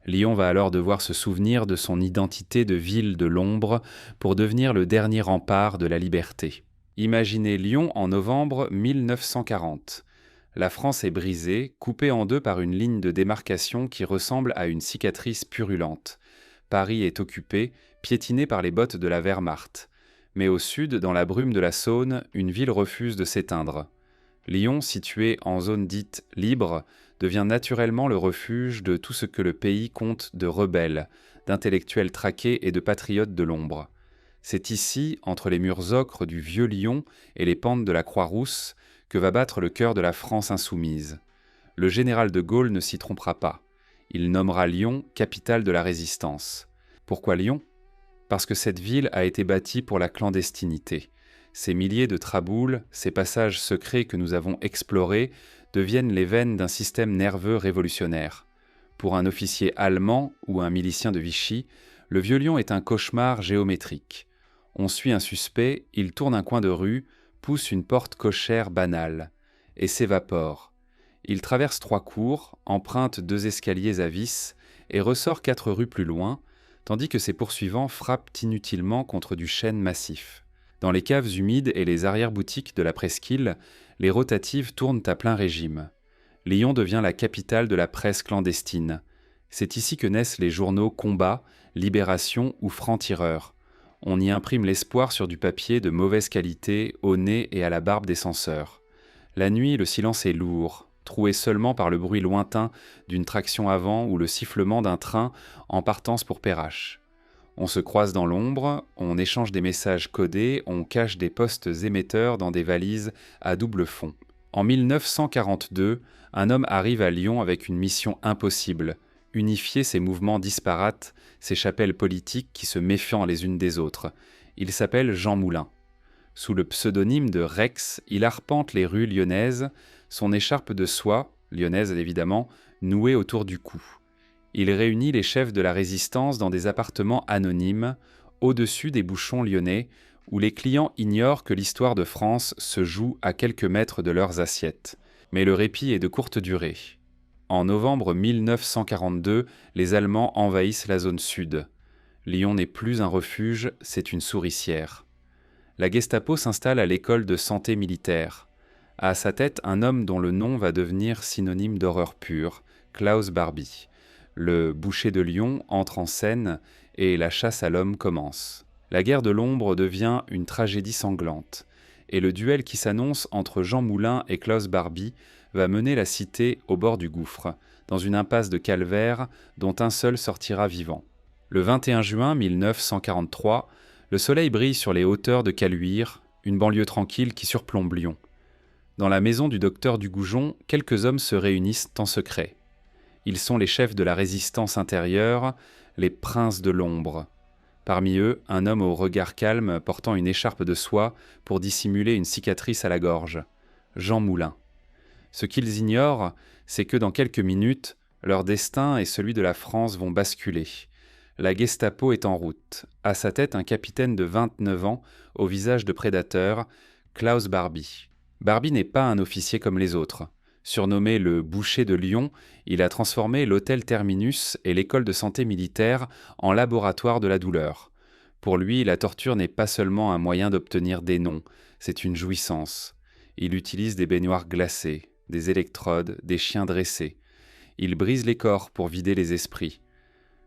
Lyon va alors devoir se souvenir de son identité de ville de l'ombre pour devenir le dernier rempart de la liberté. Imaginez Lyon en novembre 1940. La France est brisée, coupée en deux par une ligne de démarcation qui ressemble à une cicatrice purulente. Paris est occupé, piétiné par les bottes de la Wehrmacht. Mais au sud, dans la brume de la Saône, une ville refuse de s'éteindre. Lyon, située en zone dite libre, devient naturellement le refuge de tout ce que le pays compte de rebelles, d'intellectuels traqués et de patriotes de l'ombre. C'est ici, entre les murs ocres du vieux Lyon et les pentes de la Croix-Rousse, que va battre le cœur de la France insoumise. Le général de Gaulle ne s'y trompera pas. Il nommera Lyon capitale de la résistance. Pourquoi Lyon ? Parce que cette ville a été bâtie pour la clandestinité. Ces milliers de traboules, ces passages secrets que nous avons explorés, deviennent les veines d'un système nerveux révolutionnaire. Pour un officier allemand ou un milicien de Vichy, le vieux Lyon est un cauchemar géométrique. On suit un suspect, il tourne un coin de rue, pousse une porte cochère banale, et s'évapore. Il traverse 3 cours, emprunte 2 escaliers à vis, et ressort 4 rues plus loin, tandis que ses poursuivants frappent inutilement contre du chêne massif. Dans les caves humides et les arrière-boutiques de la presqu'île, les rotatives tournent à plein régime. Lyon devient la capitale de la presse clandestine. C'est ici que naissent les journaux Combat, Libération ou Franc-Tireur. On y imprime l'espoir sur du papier de mauvaise qualité, au nez et à la barbe des censeurs. La nuit, le silence est lourd, troué seulement par le bruit lointain d'une traction avant ou le sifflement d'un train en partance pour Perrache. On se croise dans l'ombre, on échange des messages codés, on cache des postes émetteurs dans des valises à double fond. En 1942, un homme arrive à Lyon avec une mission impossible, unifier ces mouvements disparates, ces chapelles politiques qui se méfiant les unes des autres. Il s'appelle Jean Moulin. Sous le pseudonyme de Rex, il arpente les rues lyonnaises, son écharpe de soie, lyonnaise évidemment, nouée autour du cou. Il réunit les chefs de la résistance dans des appartements anonymes, au-dessus des bouchons lyonnais, où les clients ignorent que l'histoire de France se joue à quelques mètres de leurs assiettes. Mais le répit est de courte durée. En novembre 1942, les Allemands envahissent la zone sud. Lyon n'est plus un refuge, c'est une souricière. La Gestapo s'installe à l'école de santé militaire. À sa tête, un homme dont le nom va devenir synonyme d'horreur pure, Klaus Barbie. Le boucher de Lyon entre en scène et la chasse à l'homme commence. La guerre de l'ombre devient une tragédie sanglante, et le duel qui s'annonce entre Jean Moulin et Klaus Barbie va mener la cité au bord du gouffre, dans une impasse de calvaire dont un seul sortira vivant. Le 21 juin 1943, le soleil brille sur les hauteurs de Caluire, une banlieue tranquille qui surplombe Lyon. Dans la maison du docteur Dugoujon, quelques hommes se réunissent en secret. Ils sont les chefs de la résistance intérieure, les princes de l'ombre. Parmi eux, un homme au regard calme portant une écharpe de soie pour dissimuler une cicatrice à la gorge, Jean Moulin. Ce qu'ils ignorent, c'est que dans quelques minutes, leur destin et celui de la France vont basculer. La Gestapo est en route. À sa tête, un capitaine de 29 ans, au visage de prédateur, Klaus Barbie. Barbie n'est pas un officier comme les autres. Surnommé le boucher de Lyon, il a transformé l'hôtel Terminus et l'école de santé militaire en laboratoire de la douleur. Pour lui, la torture n'est pas seulement un moyen d'obtenir des noms, c'est une jouissance. Il utilise des baignoires glacées, des électrodes, des chiens dressés. Il brise les corps pour vider les esprits.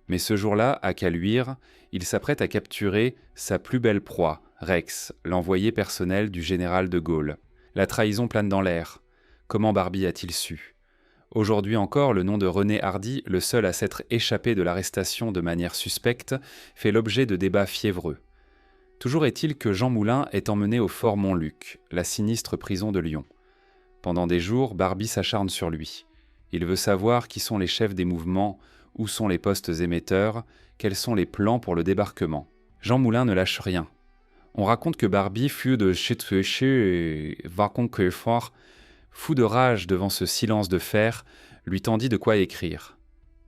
Mais ce jour-là, à Caluire, il s'apprête à capturer sa plus belle proie, Rex, l'envoyé personnel du général de Gaulle. La trahison plane dans l'air. Comment Barbie a-t-il su ? Aujourd'hui encore, le nom de René Hardy, le seul à s'être échappé de l'arrestation de manière suspecte, fait l'objet de débats fiévreux. Toujours est-il que Jean Moulin est emmené au Fort Montluc, la sinistre prison de Lyon. Pendant des jours, Barbie s'acharne sur lui. Il veut savoir qui sont les chefs des mouvements, où sont les postes émetteurs, quels sont les plans pour le débarquement. Jean Moulin ne lâche rien. On raconte que Barbie fut de fort, fou de rage devant ce silence de fer, lui tendit de quoi écrire.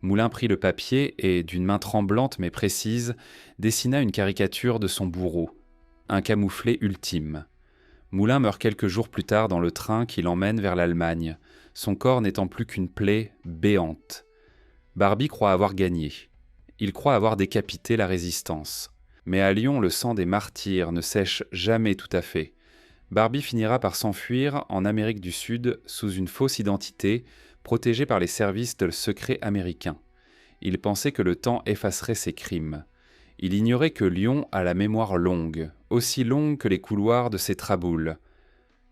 Moulin prit le papier et, d'une main tremblante mais précise, dessina une caricature de son bourreau, un camouflé ultime. Moulin meurt quelques jours plus tard dans le train qui l'emmène vers l'Allemagne, son corps n'étant plus qu'une plaie béante. Barbie croit avoir gagné. Il croit avoir décapité la résistance. Mais à Lyon, le sang des martyrs ne sèche jamais tout à fait. Barbie finira par s'enfuir en Amérique du Sud sous une fausse identité, protégé par les services de secret américains. Il pensait que le temps effacerait ses crimes. Il ignorait que Lyon a la mémoire longue, aussi longue que les couloirs de ses traboules.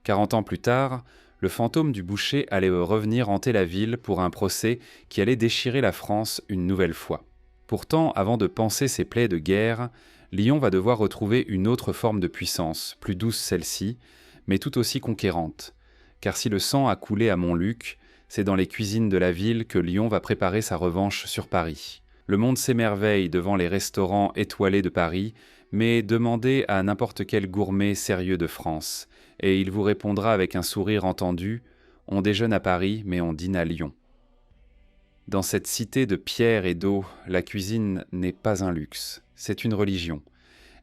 40 ans plus tard, le fantôme du boucher allait revenir hanter la ville pour un procès qui allait déchirer la France une nouvelle fois. Pourtant, avant de panser ses plaies de guerre, Lyon va devoir retrouver une autre forme de puissance, plus douce celle-ci, mais tout aussi conquérante. Car si le sang a coulé à Montluc, c'est dans les cuisines de la ville que Lyon va préparer sa revanche sur Paris. Le monde s'émerveille devant les restaurants étoilés de Paris, mais demandez à n'importe quel gourmet sérieux de France, et il vous répondra avec un sourire entendu « On déjeune à Paris, mais on dîne à Lyon ». Dans cette cité de pierre et d'eau, la cuisine n'est pas un luxe, c'est une religion.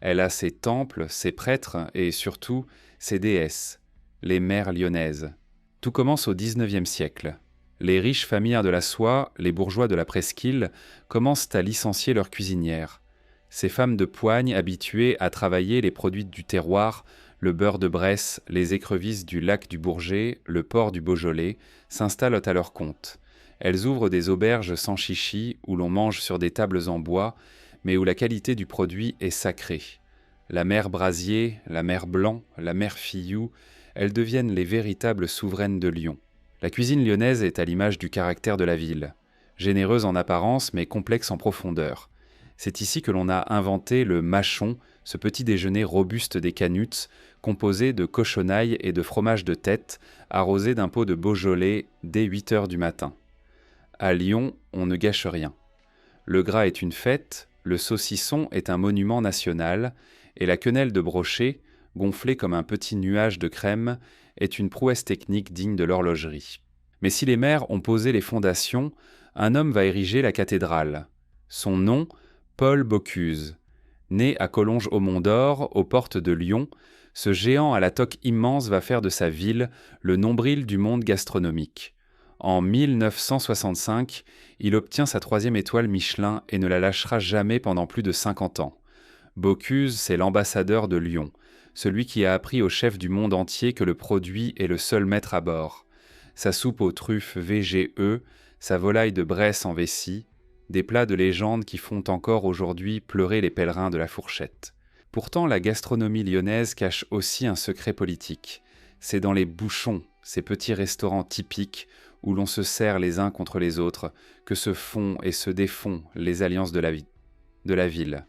Elle a ses temples, ses prêtres et surtout ses déesses, les mères lyonnaises. Tout commence au XIXe siècle. Les riches familles de la soie, les bourgeois de la presqu'île, commencent à licencier leurs cuisinières. Ces femmes de poigne habituées à travailler les produits du terroir, le beurre de Bresse, les écrevisses du lac du Bourget, le porc du Beaujolais, s'installent à leur compte. Elles ouvrent des auberges sans chichi où l'on mange sur des tables en bois, mais où la qualité du produit est sacrée. La mère Brasier, la mère Blanc, la mère Fillou, elles deviennent les véritables souveraines de Lyon. La cuisine lyonnaise est à l'image du caractère de la ville. Généreuse en apparence, mais complexe en profondeur. C'est ici que l'on a inventé le mâchon, ce petit déjeuner robuste des Canuts, composé de cochonailles et de fromage de tête, arrosé d'un pot de Beaujolais dès 8 heures du matin. À Lyon, on ne gâche rien. Le gras est une fête, le saucisson est un monument national, et la quenelle de brochet, gonflée comme un petit nuage de crème, est une prouesse technique digne de l'horlogerie. Mais si les mères ont posé les fondations, un homme va ériger la cathédrale. Son nom, Paul Bocuse. Né à Collonges-au-Mont-d'Or, aux portes de Lyon, ce géant à la toque immense va faire de sa ville le nombril du monde gastronomique. En 1965, il obtient sa 3e étoile Michelin et ne la lâchera jamais pendant plus de 50 ans. Bocuse, c'est l'ambassadeur de Lyon, celui qui a appris au chef du monde entier que le produit est le seul maître à bord. Sa soupe aux truffes VGE, sa volaille de Bresse en vessie, des plats de légende qui font encore aujourd'hui pleurer les pèlerins de la fourchette. Pourtant, la gastronomie lyonnaise cache aussi un secret politique. C'est dans les bouchons, ces petits restaurants typiques où l'on se sert les uns contre les autres, que se font et se défont les alliances de la ville.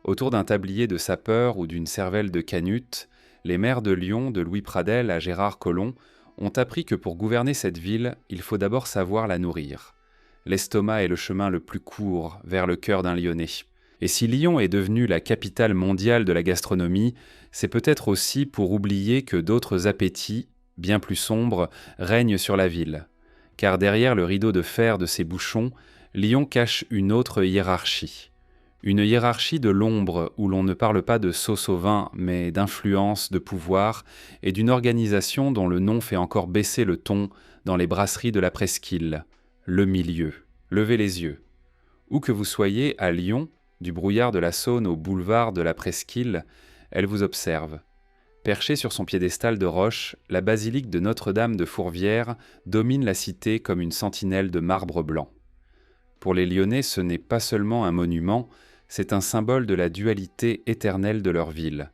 Autour d'un tablier de sapeur ou d'une cervelle de canute, les maires de Lyon, de Louis Pradel à Gérard Collomb, ont appris que pour gouverner cette ville, il faut d'abord savoir la nourrir. L'estomac est le chemin le plus court vers le cœur d'un Lyonnais. Et si Lyon est devenue la capitale mondiale de la gastronomie, c'est peut-être aussi pour oublier que d'autres appétits, bien plus sombres, règnent sur la ville. Car derrière le rideau de fer de ces bouchons, Lyon cache une autre hiérarchie. Une hiérarchie de l'ombre où l'on ne parle pas de sauce au vin, mais d'influence, de pouvoir, et d'une organisation dont le nom fait encore baisser le ton dans les brasseries de la presqu'île. Le milieu. Levez les yeux. Où que vous soyez, à Lyon, du brouillard de la Saône au boulevard de la presqu'île, elle vous observe. Perchée sur son piédestal de roche, la basilique de Notre-Dame de Fourvière domine la cité comme une sentinelle de marbre blanc. Pour les Lyonnais, ce n'est pas seulement un monument, c'est un symbole de la dualité éternelle de leur ville.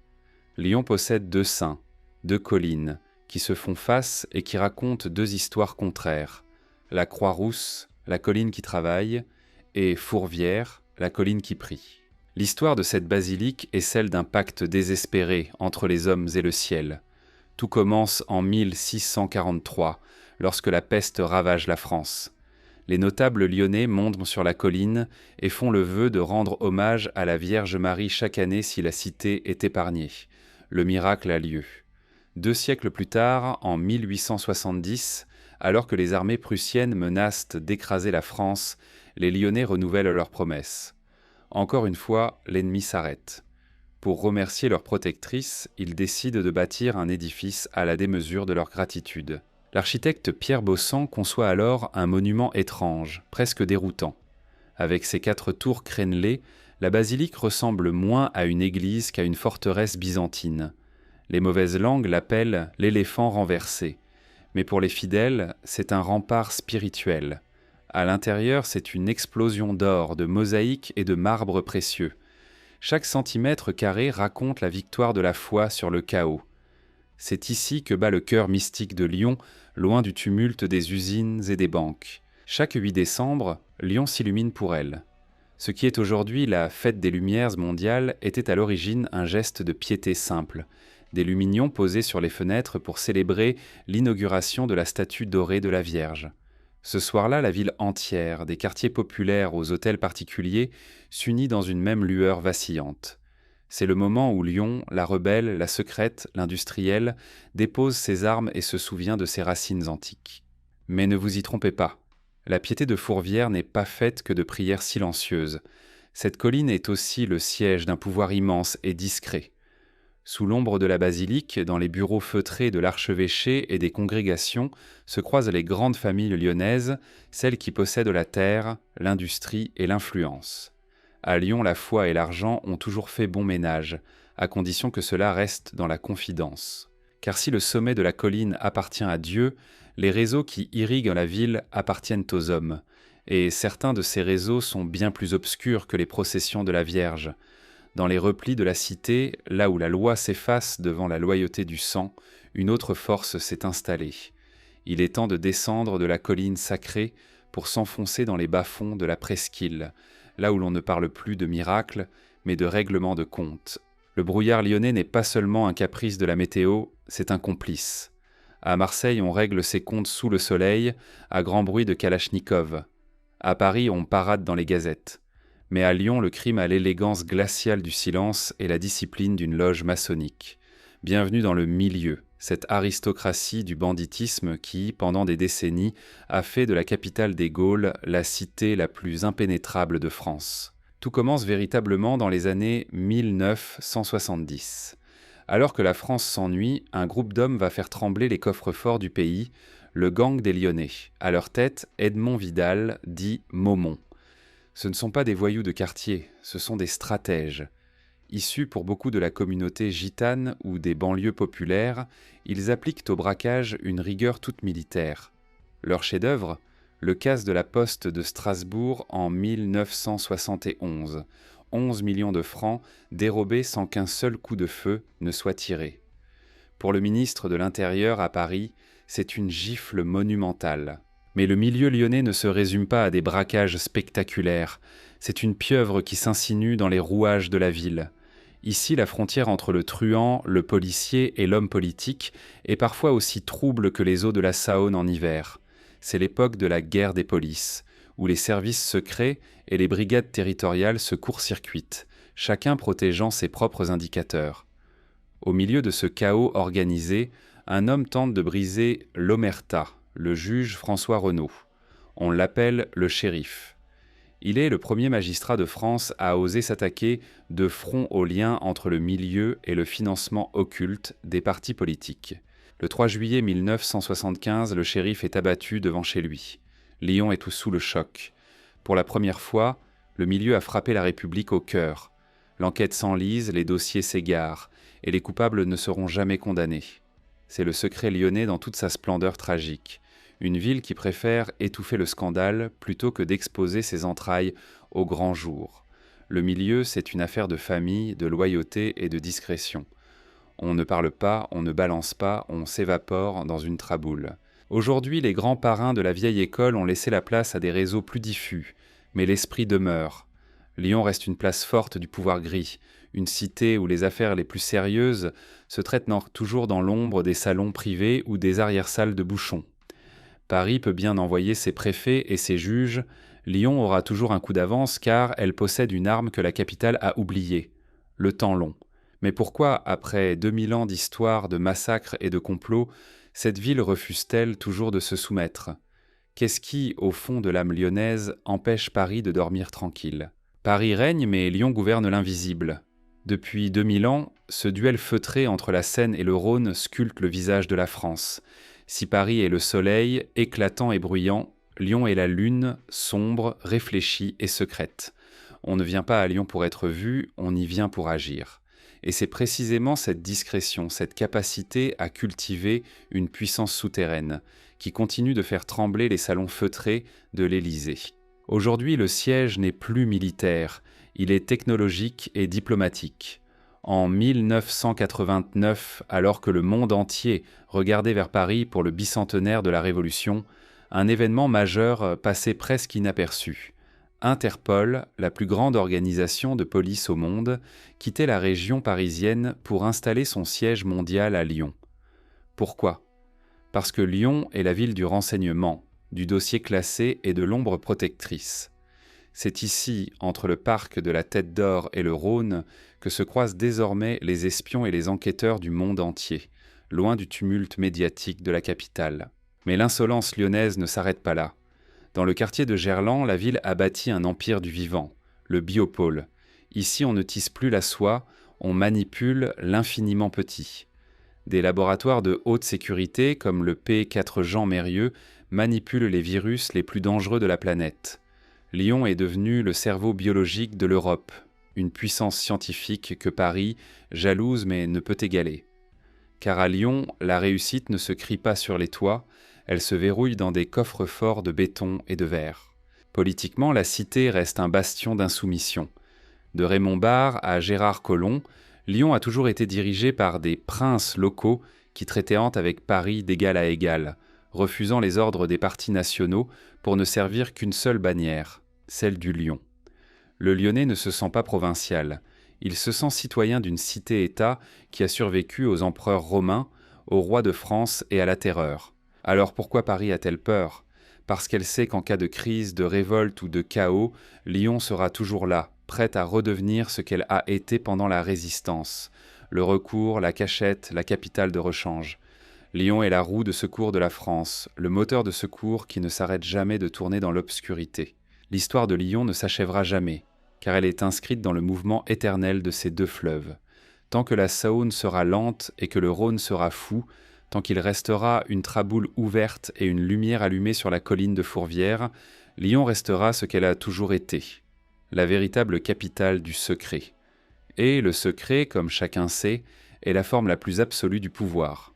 Lyon possède deux saints, deux collines, qui se font face et qui racontent deux histoires contraires. La Croix-Rousse, la colline qui travaille, et Fourvière, la colline qui prie. L'histoire de cette basilique est celle d'un pacte désespéré entre les hommes et le ciel. Tout commence en 1643, lorsque la peste ravage la France. Les notables lyonnais montent sur la colline et font le vœu de rendre hommage à la Vierge Marie chaque année si la cité est épargnée. Le miracle a lieu. 2 siècles plus tard, en 1870, alors que les armées prussiennes menacent d'écraser la France, les Lyonnais renouvellent leurs promesses. Encore une fois, l'ennemi s'arrête. Pour remercier leur protectrice, ils décident de bâtir un édifice à la démesure de leur gratitude. L'architecte Pierre Baussan conçoit alors un monument étrange, presque déroutant. Avec ses 4 tours crénelées, la basilique ressemble moins à une église qu'à une forteresse byzantine. Les mauvaises langues l'appellent l'éléphant renversé. Mais pour les fidèles, c'est un rempart spirituel. À l'intérieur, c'est une explosion d'or, de mosaïques et de marbre précieux. Chaque centimètre carré raconte la victoire de la foi sur le chaos. C'est ici que bat le cœur mystique de Lyon, loin du tumulte des usines et des banques. Chaque 8 décembre, Lyon s'illumine pour elle. Ce qui est aujourd'hui la fête des Lumières mondiale était à l'origine un geste de piété simple. Des lumignons posés sur les fenêtres pour célébrer l'inauguration de la statue dorée de la Vierge. Ce soir-là, la ville entière, des quartiers populaires aux hôtels particuliers, s'unit dans une même lueur vacillante. C'est le moment où Lyon, la rebelle, la secrète, l'industrielle, dépose ses armes et se souvient de ses racines antiques. Mais ne vous y trompez pas, la piété de Fourvière n'est pas faite que de prières silencieuses. Cette colline est aussi le siège d'un pouvoir immense et discret. Sous l'ombre de la basilique, dans les bureaux feutrés de l'archevêché et des congrégations, se croisent les grandes familles lyonnaises, celles qui possèdent la terre, l'industrie et l'influence. À Lyon, la foi et l'argent ont toujours fait bon ménage, à condition que cela reste dans la confidence. Car si le sommet de la colline appartient à Dieu, les réseaux qui irriguent la ville appartiennent aux hommes, et certains de ces réseaux sont bien plus obscurs que les processions de la Vierge. Dans les replis de la cité, là où la loi s'efface devant la loyauté du sang, une autre force s'est installée. Il est temps de descendre de la colline sacrée pour s'enfoncer dans les bas-fonds de la presqu'île, là où l'on ne parle plus de miracles, mais de règlement de comptes. Le brouillard lyonnais n'est pas seulement un caprice de la météo, c'est un complice. À Marseille, on règle ses comptes sous le soleil, à grand bruit de kalachnikov. À Paris, on parade dans les gazettes. Mais à Lyon, le crime a l'élégance glaciale du silence et la discipline d'une loge maçonnique. Bienvenue dans le milieu, cette aristocratie du banditisme qui, pendant des décennies, a fait de la capitale des Gaules la cité la plus impénétrable de France. Tout commence véritablement dans les années 1970. Alors que la France s'ennuie, un groupe d'hommes va faire trembler les coffres-forts du pays, le gang des Lyonnais. À leur tête, Edmond Vidal, dit Momon. Ce ne sont pas des voyous de quartier, ce sont des stratèges. Issus pour beaucoup de la communauté gitane ou des banlieues populaires, ils appliquent au braquage une rigueur toute militaire. Leur chef-d'œuvre, le casse de la poste de Strasbourg en 1971. 11 millions de francs dérobés sans qu'un seul coup de feu ne soit tiré. Pour le ministre de l'Intérieur à Paris, c'est une gifle monumentale. Mais le milieu lyonnais ne se résume pas à des braquages spectaculaires. C'est une pieuvre qui s'insinue dans les rouages de la ville. Ici, la frontière entre le truand, le policier et l'homme politique est parfois aussi trouble que les eaux de la Saône en hiver. C'est l'époque de la guerre des polices, où les services secrets et les brigades territoriales se court-circuitent, chacun protégeant ses propres indicateurs. Au milieu de ce chaos organisé, un homme tente de briser l'omerta, le juge François Renaud. On l'appelle le shérif. Il est le premier magistrat de France à oser s'attaquer de front au lien entre le milieu et le financement occulte des partis politiques. Le 3 juillet 1975, le shérif est abattu devant chez lui. Lyon est tout sous le choc. Pour la première fois, le milieu a frappé la République au cœur. L'enquête s'enlise, les dossiers s'égarent, et les coupables ne seront jamais condamnés. C'est le secret lyonnais dans toute sa splendeur tragique. Une ville qui préfère étouffer le scandale plutôt que d'exposer ses entrailles au grand jour. Le milieu, c'est une affaire de famille, de loyauté et de discrétion. On ne parle pas, on ne balance pas, on s'évapore dans une traboule. Aujourd'hui, les grands parrains de la vieille école ont laissé la place à des réseaux plus diffus, mais l'esprit demeure. Lyon reste une place forte du pouvoir gris, une cité où les affaires les plus sérieuses se traitent toujours dans l'ombre des salons privés ou des arrière-salles de bouchons. Paris peut bien envoyer ses préfets et ses juges, Lyon aura toujours un coup d'avance car elle possède une arme que la capitale a oubliée, le temps long. Mais pourquoi, après 2000 ans d'histoire, de massacres et de complots, cette ville refuse-t-elle toujours de se soumettre ? Qu'est-ce qui, au fond de l'âme lyonnaise, empêche Paris de dormir tranquille ? Paris règne, mais Lyon gouverne l'invisible. Depuis 2000 ans, ce duel feutré entre la Seine et le Rhône sculpte le visage de la France. Si Paris est le soleil, éclatant et bruyant, Lyon est la lune, sombre, réfléchie et secrète. On ne vient pas à Lyon pour être vu, on y vient pour agir. Et c'est précisément cette discrétion, cette capacité à cultiver une puissance souterraine, qui continue de faire trembler les salons feutrés de l'Élysée. Aujourd'hui, le siège n'est plus militaire, il est technologique et diplomatique. En 1989, alors que le monde entier regardait vers Paris pour le bicentenaire de la Révolution, un événement majeur passait presque inaperçu. Interpol, la plus grande organisation de police au monde, quittait la région parisienne pour installer son siège mondial à Lyon. Pourquoi ? Parce que Lyon est la ville du renseignement, du dossier classé et de l'ombre protectrice. C'est ici, entre le parc de la Tête d'Or et le Rhône, que se croisent désormais les espions et les enquêteurs du monde entier, loin du tumulte médiatique de la capitale. Mais l'insolence lyonnaise ne s'arrête pas là. Dans le quartier de Gerland, la ville a bâti un empire du vivant, le biopôle. Ici, on ne tisse plus la soie, on manipule l'infiniment petit. Des laboratoires de haute sécurité, comme le P4 Jean Mérieux, manipulent les virus les plus dangereux de la planète. Lyon est devenu le cerveau biologique de l'Europe, une puissance scientifique que Paris, jalouse mais ne peut égaler. Car à Lyon, la réussite ne se crie pas sur les toits, elle se verrouille dans des coffres-forts de béton et de verre. Politiquement, la cité reste un bastion d'insoumission. De Raymond Barre à Gérard Collomb, Lyon a toujours été dirigé par des princes locaux qui traitaient avec Paris d'égal à égal, refusant les ordres des partis nationaux pour ne servir qu'une seule bannière, celle du lion. Le Lyonnais ne se sent pas provincial, il se sent citoyen d'une cité-État qui a survécu aux empereurs romains, aux rois de France et à la terreur. Alors pourquoi Paris a-t-elle peur ? Parce qu'elle sait qu'en cas de crise, de révolte ou de chaos, Lyon sera toujours là, prête à redevenir ce qu'elle a été pendant la Résistance, le recours, la cachette, la capitale de rechange. Lyon est la roue de secours de la France, le moteur de secours qui ne s'arrête jamais de tourner dans l'obscurité. L'histoire de Lyon ne s'achèvera jamais, car elle est inscrite dans le mouvement éternel de ces deux fleuves. Tant que la Saône sera lente et que le Rhône sera fou, tant qu'il restera une traboule ouverte et une lumière allumée sur la colline de Fourvière, Lyon restera ce qu'elle a toujours été, la véritable capitale du secret. Et le secret, comme chacun sait, est la forme la plus absolue du pouvoir.